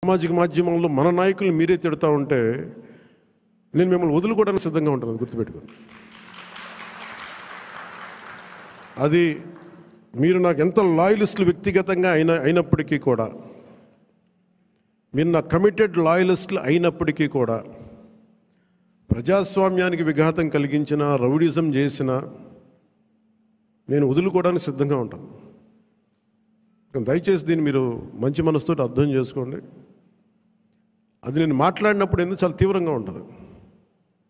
సామాజిక మాధ్యమంలో మన నాయకులు మీరే తిడతా ఉంటే నేను మిమ్మల్ని వదులుకోవడానికి సిద్ధంగా ఉంటాను, గుర్తుపెట్టుకోండి. అది మీరు నాకు ఎంత లాయలిస్టులు వ్యక్తిగతంగా అయినప్పటికీ కూడా, మీరు నా కమిటెడ్ లాయలిస్టులు అయినప్పటికీ కూడా, ప్రజాస్వామ్యానికి విఘాతం కలిగించిన, రౌడిజం చేసిన నేను వదులుకోవడానికి సిద్ధంగా ఉంటాను. దయచేసి దీన్ని మీరు మంచి మనసుతో అర్థం చేసుకోండి. అది నేను మాట్లాడినప్పుడు ఎందుకు చాలా తీవ్రంగా ఉంటుంది,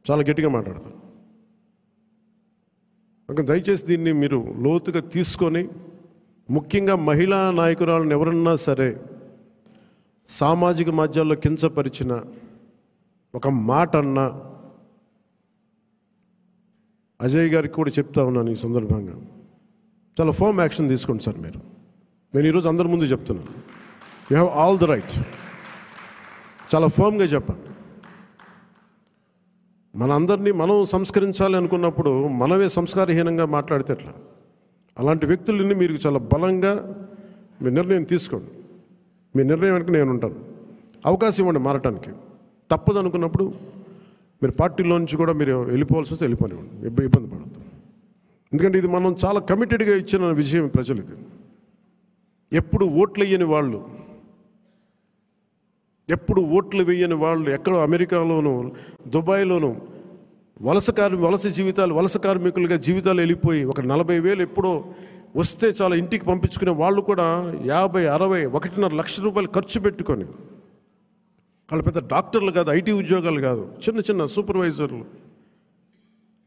చాలా గట్టిగా మాట్లాడతాను. దయచేసి దీన్ని మీరు లోతుగా తీసుకొని, ముఖ్యంగా మహిళా నాయకురాలను ఎవరన్నా సరే సామాజిక మాధ్యమాల్లో కించపరిచిన ఒక మాట అన్నా అజయ్ గారికి కూడా చెప్తా ఉన్నాను ఈ సందర్భంగా, చాలా ఫర్మ్ యాక్షన్ తీసుకోండి సార్. నేను ఈరోజు అందరి ముందు చెప్తున్నాను, you have all the right. చాలా ఫర్మ్గా చెప్పండి. మన అందరినీ మనం సంస్కరించాలి అనుకున్నప్పుడు మనమే సంస్కారహీనంగా మాట్లాడితే ఎట్లా? అలాంటి వ్యక్తులని మీరు చాలా బలంగా మీ నిర్ణయం తీసుకోండి. మీ నిర్ణయం వెనక నేను ఉంటాను. అవకాశం ఇవ్వండి మారటానికి. తప్పదు అనుకున్నప్పుడు మీరు పార్టీలో నుంచి కూడా మీరు వెళ్ళిపోవాల్సి వస్తే వెళ్ళిపోనివ్వండి, ఇబ్బంది పడద్దు. ఎందుకంటే ఇది మనం చాలా కమిటెడ్గా ఇచ్చిన విజయం ప్రజలు. ఇది ఎప్పుడు ఓట్లు వేయని వాళ్ళు, ఎప్పుడు ఓట్లు వేయని వాళ్ళు ఎక్కడో అమెరికాలోనూ దుబాయ్లోనూ వలస కార్మికులుగా జీవితాలు వెళ్ళిపోయి ఒక 40,000 ఎప్పుడో వస్తే చాలా ఇంటికి పంపించుకునే వాళ్ళు కూడా 50, 60, 1.5 లక్ష రూపాయలు ఖర్చు పెట్టుకొని, వాళ్ళు పెద్ద డాక్టర్లు కాదు, ఐటీ ఉద్యోగాలు కాదు, చిన్న సూపర్వైజర్లు,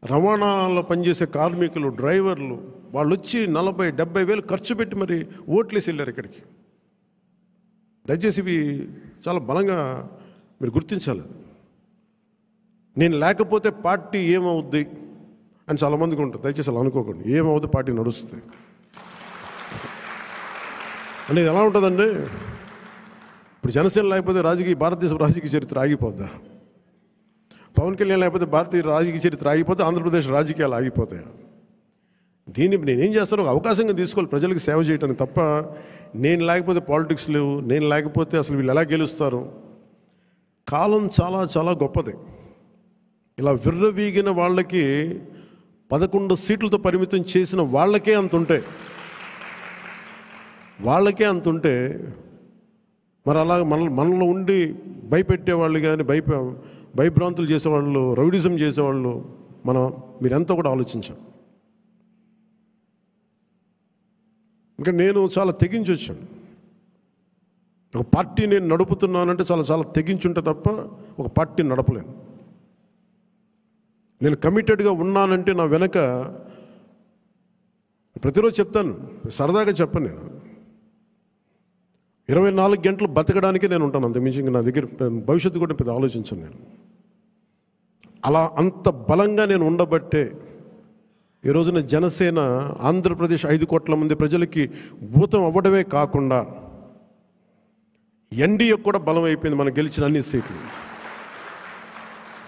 రవాణాలో పనిచేసే కార్మికులు, డ్రైవర్లు, వాళ్ళు వచ్చి 40, 70,000 ఖర్చు పెట్టి మరి ఓట్లేసి వెళ్ళారు ఇక్కడికి. దయచేసి ఇవి చాలా బలంగా మీరు గుర్తించాలి. నేను లేకపోతే పార్టీ ఏమవుద్ది అని చాలామందికి ఉంటుంది. దయచేసి అలా అనుకోకండి. ఏమవుద్ది, పార్టీ నడుస్తుంది అనేది ఎలా ఉంటుందండి? ఇప్పుడు జనసేన లేకపోతే భారతదేశ రాజకీయ చరిత్ర ఆగిపోద్దా? పవన్ కళ్యాణ్ లేకపోతే భారతీయ రాజకీయ చరిత్ర ఆగిపోతే ఆంధ్రప్రదేశ్ రాజకీయాలు ఆగిపోతాయా? దీన్ని నేనేం చేస్తాను, ఒక అవకాశంగా తీసుకోవాలి ప్రజలకు సేవ చేయడానికి తప్ప, నేను లేకపోతే పాలిటిక్స్ లేవు, నేను లేకపోతే అసలు వీళ్ళు ఎలా గెలుస్తారు. కాలం చాలా చాలా గొప్పది. ఇలా విర్రవీగిన వాళ్ళకి 11 సీట్లతో పరిమితం చేసిన వాళ్ళకే అంతుంటే మరి అలా మనలో ఉండి భయపెట్టేవాళ్ళు కానీ, భయభ్రాంతులు చేసేవాళ్ళు, రౌడిజం చేసేవాళ్ళు మీరెంతో కూడా ఆలోచించాను. ఇంకా నేను చాలా తెగించి వచ్చాను. ఒక పార్టీ నేను నడుపుతున్నానంటే చాలా చాలా తెగించుంటే తప్ప ఒక పార్టీని నడపలేను. నేను కమిటెడ్గా ఉన్నానంటే నా వెనక ప్రతిరోజు చెప్తాను, సరదాగా చెప్పను. నేను 24 గంటలు బతకడానికి నేను ఉంటాను, అంతకుమించి నా దగ్గర భవిష్యత్తు కూడా పెద్ద ఆలోచించను నేను. అలా అంత బలంగా నేను ఉండబట్టే ఈ రోజున జనసేన ఆంధ్రప్రదేశ్ 5 కోట్ల మంది ప్రజలకి భూతం అవ్వడమే కాకుండా ఎన్డీఏ కూడా బలం అయిపోయింది, మనం గెలిచిన అన్ని సీట్లు.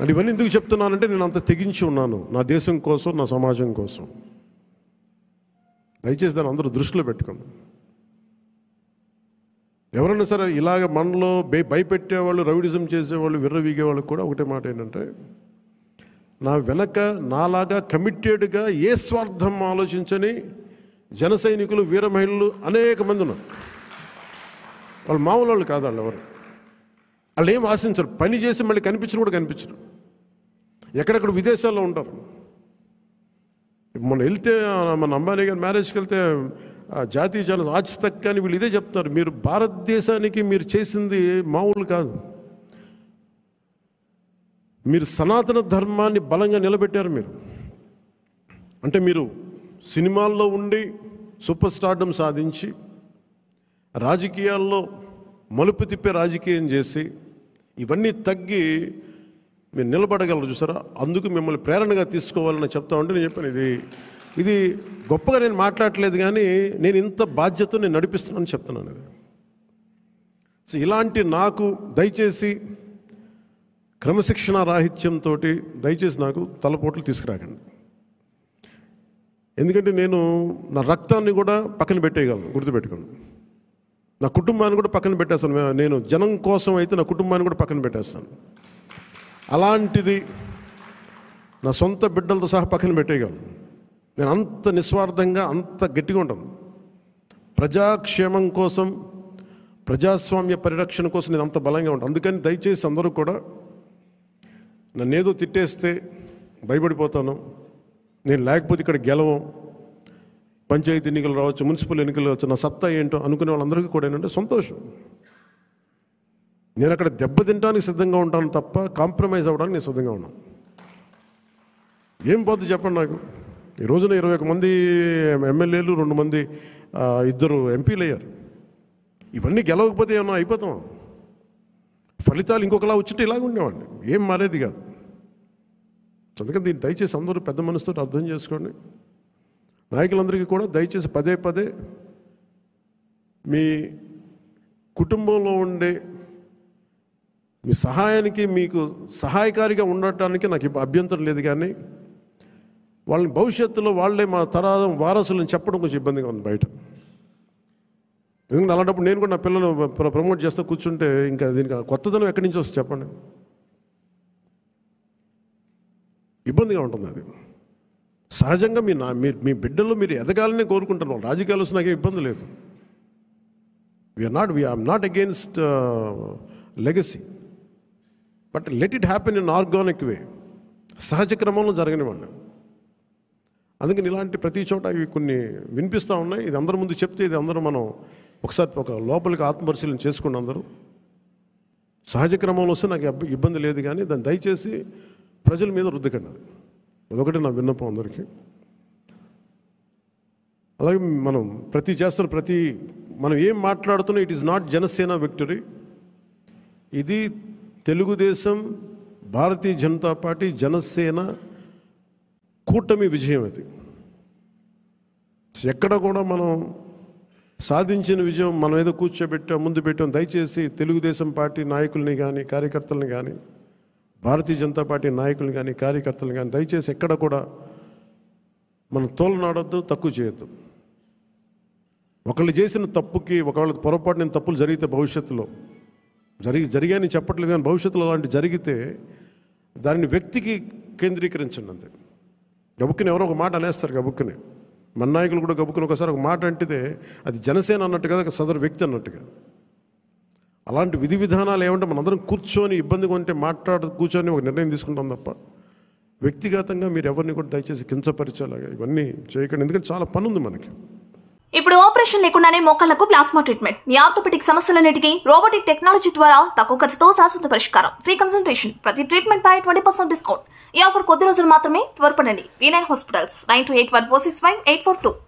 అది ఇవన్నీ ఎందుకు చెప్తున్నానంటే నేను అంత తెగించి ఉన్నాను నా దేశం కోసం, నా సమాజం కోసం. దయచేసి దాన్ని అందరూ దృష్టిలో పెట్టుకోండి. ఎవరైనా సరే ఇలాగ మనలో భయపెట్టేవాళ్ళు, రౌడిజం చేసేవాళ్ళు, విర్రవీగేవాళ్ళు కూడా ఒకటే మాట ఏంటంటే, నా వెనక నాలాగా కమిటెడ్గా ఏ స్వార్థం ఆలోచించని జన సైనికులు, వీర మహిళలు అనేక మంది ఉన్నారు. వాళ్ళు మామూలు వాళ్ళు కాదు. వాళ్ళు ఏం ఆశించరు. పని చేసి మళ్ళీ కూడా కనిపించరు. ఎక్కడెక్కడ విదేశాల్లో ఉంటారు. మొన్న వెళ్తే మన అంబానీ గారి మ్యారేజ్కి వెళ్తే జాతీయ ఛానల్ ఆజ్ తక్ కానీ వీళ్ళు ఇదే చెప్తారు, మీరు భారతదేశానికి మీరు చేసింది మామూలు కాదు, మీరు సనాతన ధర్మాన్ని బలంగా నిలబెట్టారు. అంటే మీరు సినిమాల్లో ఉండి సూపర్ స్టార్డమ్ సాధించి, రాజకీయాల్లో మలుపు తిప్పే రాజకీయం చేసి, ఇవన్నీ తగ్గి మీరు నిలబడగలరు చూసారా. అందుకు మిమ్మల్ని ప్రేరణగా తీసుకోవాలని చెప్తా ఉంటే నేను చెప్పాను, ఇది గొప్పగా నేను మాట్లాడట్లేదు కానీ నేను ఇంత బాధ్యత నేను నడిపిస్తున్నాను చెప్తున్నాను. ఇది సో ఇలాంటి నాకు దయచేసి క్రమశిక్షణ రాహిత్యంతో దయచేసి నాకు తలపోట్లు తీసుకురాకండి. ఎందుకంటే నేను నా రక్తాన్ని కూడా పక్కన పెట్టేయగలను, గుర్తుపెట్టుకోండి. నా కుటుంబాన్ని కూడా పక్కన పెట్టేస్తాను. నేను జనం కోసం అయితే నా కుటుంబాన్ని కూడా పక్కన పెట్టేస్తాను. అలాంటిది నా సొంత బిడ్డలతో సహా పక్కన పెట్టేయగలను. నేను అంత నిస్వార్థంగా, అంత గట్టిగా ఉంటాను. ప్రజాక్షేమం కోసం, ప్రజాస్వామ్య పరిరక్షణ కోసం నేను అంత బలంగా ఉంటాను. అందుకని దయచేసి అందరూ కూడా నన్నేదో తిట్టేస్తే భయపడిపోతాను. నేను లేకపోతే ఇక్కడ గెలవం, పంచాయతీ ఎన్నికలు రావచ్చు, మున్సిపల్ ఎన్నికలు రావచ్చు, నా సత్తా ఏంటో అనుకునే వాళ్ళందరికీ కూడా ఏంటంటే సంతోషం. నేను అక్కడ దెబ్బతింటానికి సిద్ధంగా ఉంటాను తప్ప కాంప్రమైజ్ అవ్వడానికి నేను సిద్ధంగా ఉన్నాను. ఏం పోతుంది చెప్పండి నాకు. ఈ రోజున 21 మంది ఎమ్మెల్యేలు, 2 మంది 2 ఎంపీలు అయ్యారు. ఇవన్నీ గెలవకపోతే ఏమన్నా అయిపోతాం. ఫలితాలు ఇంకొకలా వచ్చింటే ఇలాగ ఉండేవాడిని, ఏం మారేది కాదు. అందుకని దీన్ని దయచేసి అందరూ పెద్ద మనసుతో అర్థం చేసుకోండి. నాయకులందరికీ కూడా దయచేసి పదే పదే మీ కుటుంబంలో ఉండే మీ సహాయానికి, మీకు సహాయకారిగా ఉండటానికి నాకు అభ్యంతరం లేదు. కానీ వాళ్ళని భవిష్యత్తులో వాళ్ళే మా తరం వారసులను చెప్పడం కొంచెం ఇబ్బందిగా ఉంది బయట. ఎందుకంటే అలాంటప్పుడు నేను కూడా నా పిల్లలు ప్రమోట్ చేస్తూ కూర్చుంటే ఇంకా దీనికి కొత్తదనం ఎక్కడి నుంచి వస్తుంది చెప్పండి. ఇబ్బందిగా ఉంటుంది. అది సహజంగా మీ బిడ్డల్లో మీరు ఎదగాలని కోరుకుంటారు. వాళ్ళు రాజకీయాలు వస్తే నాకేం ఇబ్బంది లేదు. We're not against legacy, but let it happen in organic way, సహజ క్రమంలో జరగనివ్వండి. అందుకని ఇలాంటి ప్రతి చోట ఇవి కొన్ని వినిపిస్తూ ఉన్నాయి. ఇది అందరి ముందు చెప్తే ఇది అందరూ మనం ఒకసారి ఒక లోపలికి ఆత్మపరిశీలన చేసుకోండి. అందరూ సహజ క్రమంలో వస్తే నాకు ఇబ్బంది లేదు, కానీ దాన్ని దయచేసి ప్రజల మీద రుద్దకండి. అదొకటి నా విన్నపం అందరికీ. అలాగే మనం మనం ఏం మాట్లాడుతున్నా it is not Janasena victory. ఇది తెలుగుదేశం, భారతీయ జనతా పార్టీ, జనసేన కూటమి విజయం. అది ఎక్కడ కూడా మనం సాధించిన విజయం మనం ఏదో కూర్చోబెట్టాం, ముందు పెట్టాం. దయచేసి తెలుగుదేశం పార్టీ నాయకుల్ని కానీ, కార్యకర్తలని కానీ, భారతీయ జనతా పార్టీ నాయకుల్ని కానీ, కార్యకర్తలను కానీ దయచేసి ఎక్కడ కూడా మనం తోలనాడొద్దు, తక్కువ చేయొద్దు. ఒకళ్ళు చేసిన తప్పుకి, ఒకవేళ పొరపాటు తప్పులు జరిగితే భవిష్యత్తులో జరిగాయని చెప్పట్లేదు, కానీ భవిష్యత్తులో అలాంటి జరిగితే దానిని వ్యక్తికి కేంద్రీకరించండి. అంతే. గబుక్కుని ఎవరో ఒక మాట అనేస్తారు. గబుక్కుని మన నాయకులు కూడా గబుక్కుని ఒకసారి ఒక మాట అంటితే అది జనసేన అన్నట్టు కదా, సదరు వ్యక్తి అన్నట్టుగా. అలాంటి విధి విధానాలు ఏమంటే మనందరం కూర్చొని ఇబ్బందిగా ఉంటే కూర్చొని ఒక నిర్ణయం తీసుకుంటాం తప్ప వ్యక్తిగతంగా మీరు ఎవరిని కూడా దయచేసి కించపరిచేలాగా ఇవన్నీ చేయకండి. ఎందుకంటే చాలా పని ఉంది మనకి. ఇప్పుడు ఆపరేషన్ లేకుండానే మోకాళ్లకు ప్లాస్మా ట్రీట్మెంట్. మీ ఆర్థోపెటిక్ సమస్యలన్నిటికీ రోబోటిక్ టెక్నాలజీ ద్వారా తక్కువ ఖర్చుతో శాశ్వత పరిష్కారం. Free consultation. ప్రతి ట్రీట్మెంట్ పై 20% డిస్కౌంట్. ఈ ఆఫర్ కొద్ది రోజులు మాత్రమే. త్వరపడండి. V9 hospitals 9281465842.